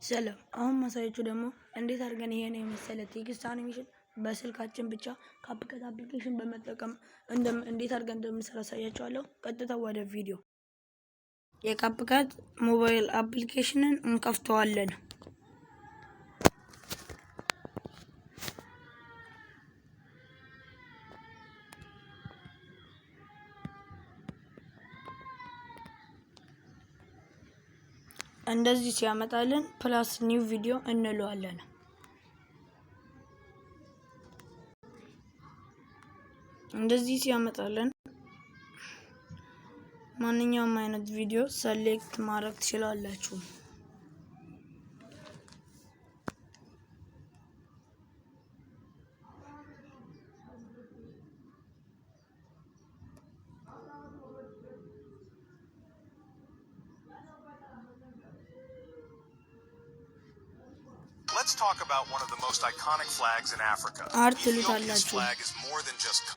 ሰላም አሁን ማሳያችሁ ደግሞ እንዴት አድርገን ይሄን የመሰለ ቴክስት አኒሜሽን በስልካችን ብቻ ካፕከት አፕሊኬሽን በመጠቀም እንዴት አድርገን እንደምንሰራ አሳያችኋለሁ። ቀጥታ ወደ ቪዲዮ። የካፕከት ሞባይል አፕሊኬሽንን እንከፍተዋለን። እንደዚህ ሲያመጣልን ፕላስ ኒው ቪዲዮ እንለዋለን። እንደዚህ ሲያመጣልን ማንኛውም አይነት ቪዲዮ ሰሌክት ማድረግ ትችላላችሁ። Let's talk about one of the most iconic flags in Africa. Ethiopia's flag is more than just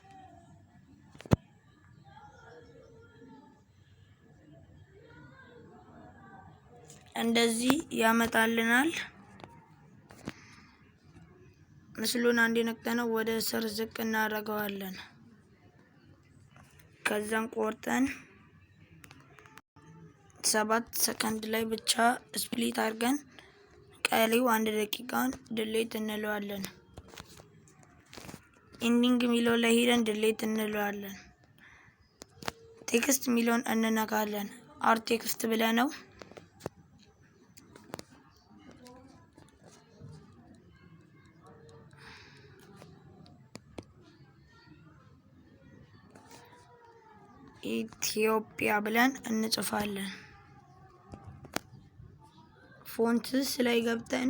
እንደዚህ ያመጣልናል። ምስሉን አንዴ ነክተነው ወደ ስር ዝቅ እናደርገዋለን። ከዛም ቆርጠን 7 ሰከንድ ላይ ብቻ ስፕሊት አድርገን ቀሪው 1 ደቂቃን ዲሌት እንለዋለን። ኢንዲንግ ሚለው ላይ ሄደን ዲሌት እንለዋለን። ቴክስት ሚለውን እንነካለን። አርት ቴክስት ብለነው ኢትዮጵያ ብለን እንጽፋለን። ፎንትስ ላይ ገብተን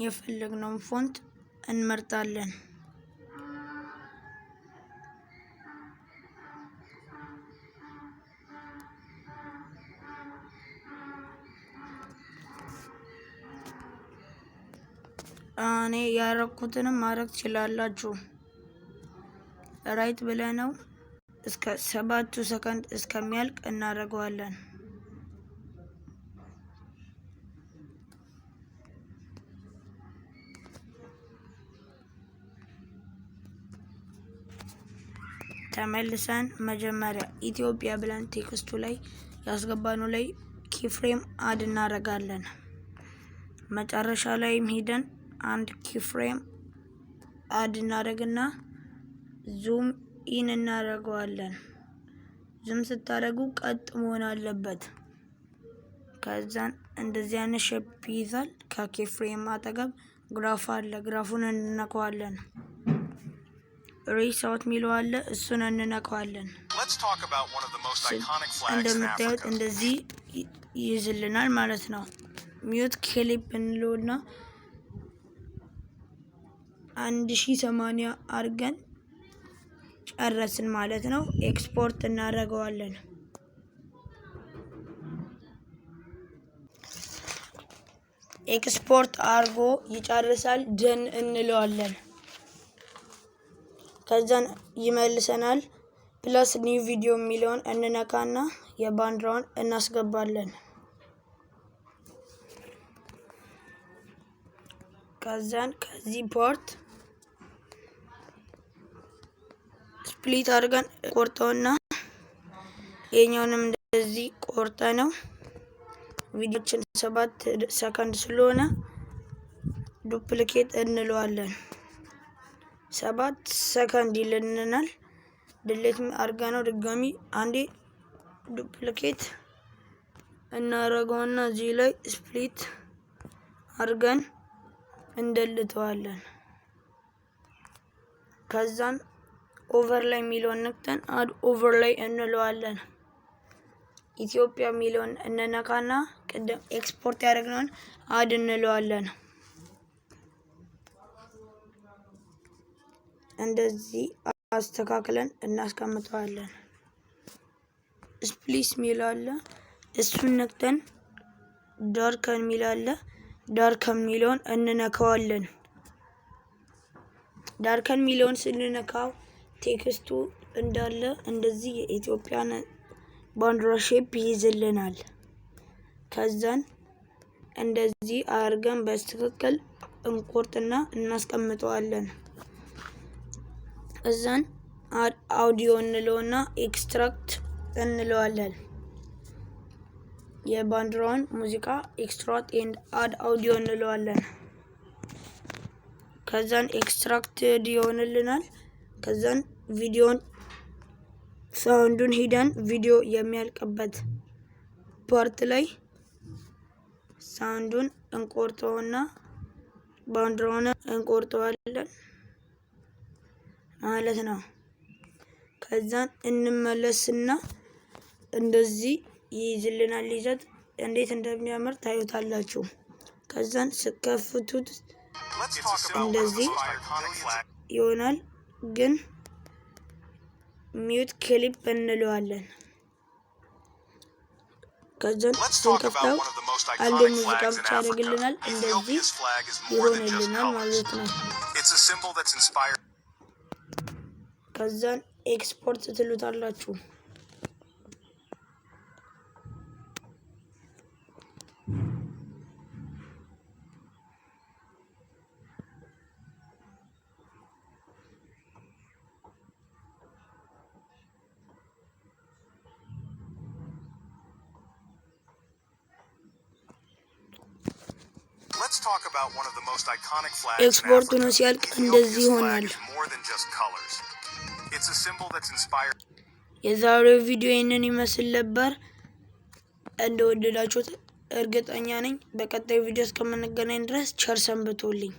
የፈለግነውን ፎንት እንመርጣለን። እኔ ያረኩትንም ማድረግ ትችላላችሁ። ራይት ብለነው እስከ 7 ሰከንድ እስከሚያልቅ እናደርገዋለን። ተመልሰን መጀመሪያ ኢትዮጵያ ብለን ቴክስቱ ላይ ያስገባነው ላይ ኪፍሬም አድ እናደርጋለን። መጨረሻ ላይም ሄደን አንድ ኪፍሬም አድ እናደርግና ዙም ኢን እናደርገዋለን። ዙም ስታደርጉ ቀጥ መሆን አለበት። ከዛን እንደዚህ አይነት ሼፕ ይይዛል። ከኪፍሬም አጠገብ ግራፍ አለ። ግራፉን እንነካዋለን። ሪሳውት ሚለው አለ። እሱን እንነካዋለን። እንደምታዩት እንደዚህ ይይዝልናል ማለት ነው። ሚዩት ክሊፕ እንለውና 1080 አድርገን ጨረስን ማለት ነው። ኤክስፖርት እናደርገዋለን። ኤክስፖርት አድርጎ ይጨርሳል። ደን እንለዋለን። ከዛን ይመልሰናል። ፕላስ ኒው ቪዲዮ የሚለውን እንነካና የባንዲራውን እናስገባለን። ከዛን ከዚህ ፖርት ስፕሊት አድርገን ቆርጠውና የኛውንም እንደዚህ ቆርጠነው ቪዲዮችን 7 ሰከንድ ስለሆነ ዱፕሊኬት እንለዋለን። 7 ሰከንድ ይልናል። ዲሌት አድርገነው ድጋሚ አንዴ ዱፕሊኬት እናደርገውና እዚህ ላይ ስፕሊት አድርገን እንደልተዋለን። ከዛን ኦቨርላይ ሚለውን ነክተን አድ ኦቨርላይ እንለዋለን። ኢትዮጵያ ሚለውን እንነካና ቅድም ኤክስፖርት ያደረግነውን አድ እንለዋለን። እንደዚህ አስተካክለን እናስቀምጠዋለን። ስፕሊስ ሚለው አለ። እሱን ነክተን ዳርከን ሚለው አለ። ዳርከን ሚለውን እንነካዋለን። ዳርከን ሚለውን ስንነካው ቴክስቱ እንዳለ እንደዚህ የኢትዮጵያን ባንዲራ ሼፕ ይይዝልናል። ከዛን እንደዚህ አድርገን በትክክል እንቆርጥና እናስቀምጠዋለን። ከዛን አድ አውዲዮ እንለውና ኤክስትራክት እንለዋለን። የባንዲራውን ሙዚቃ ኤክስትራክት ኤንድ አድ አውዲዮ እንለዋለን። ከዛን ኤክስትራክትድ ይሆንልናል። ከዛን ቪዲዮን ሳውንዱን ሂደን ቪዲዮ የሚያልቅበት ፓርት ላይ ሳውንዱን እንቆርጠውና ባንዲራውን እንቆርጠዋለን ማለት ነው። ከዛን እንመለስና እንደዚህ ይይዝልናል። ይዘት እንዴት እንደሚያምር ታዩታላችሁ። ከዛን ስከፍቱት እንደዚህ ይሆናል። ግን ሚዩት ክሊፕ እንለዋለን። ከዛን ስንከፍተው አንድ ሙዚቃ ብቻ ያደርግልናል። እንደዚህ ይሆንልናል ማለት ነው። ከዛን ኤክስፖርት ትሉታላችሁ። Let's talk about one of the most iconic flags in ኤክስፖርት Africa. ነው ሲያልቅ እንደዚህ Ethiopia's ይሆናል። flag is more than just colors. It's a symbol that's inspired. የዛሬው ቪዲዮ ይህንን ይመስል ነበር። እንደወደዳችሁት እርግጠኛ ነኝ። በቀጣዩ ቪዲዮ እስከምንገናኝ ድረስ ቸር ሰንብቱልኝ።